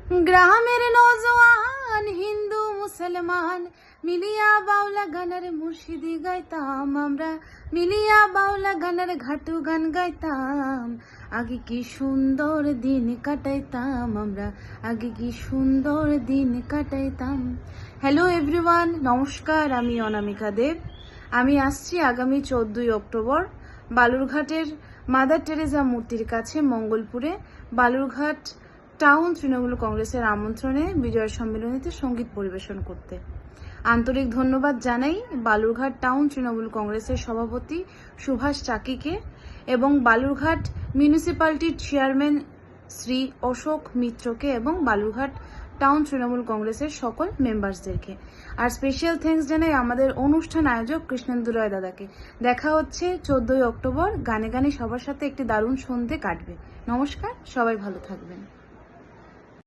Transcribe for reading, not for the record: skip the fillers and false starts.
গ্রামের নওজোয়ান হিন্দু মুসলমান মিলিয়া বাউলা গানের মুর্শিদি গাইতাম আমরা, মিলিয়া বাউলা গানের ঘাটু গান গাইতাম। আগে কি সুন্দর দিন কাটাইতাম আমরা, আগে কি সুন্দর দিন কাটাইতাম। হ্যালো এভরিওয়ান, নমস্কার। আমি অনামিকা দেব। আমি আসছি আগামী 14ই অক্টোবর বালুরঘাটের মাদার টেরেজা মূর্তির কাছে মঙ্গলপুরে বালুরঘাট টাউন তৃণমূল কংগ্রেসের আমন্ত্রণে বিজয় সম্মেলনীতে সঙ্গীত পরিবেশন করতে। আন্তরিক ধন্যবাদ জানাই বালুরঘাট টাউন তৃণমূল কংগ্রেসের সভাপতি সুভাষ চাকিকে এবং বালুরঘাট মিউনিসিপ্যালিটির চেয়ারম্যান শ্রী অশোক মিত্রকে এবং বালুরঘাট টাউন তৃণমূল কংগ্রেসের সকল মেম্বার্সদেরকে। আর স্পেশাল থ্যাঙ্কস জানাই আমাদের অনুষ্ঠান আয়োজক কৃষ্ণেন্দু রায় দাদাকে। দেখা হচ্ছে 14ই অক্টোবর। গানে গানে সবার সাথে একটি দারুণ সন্ধে কাটবে। নমস্কার, সবাই ভালো থাকবেন।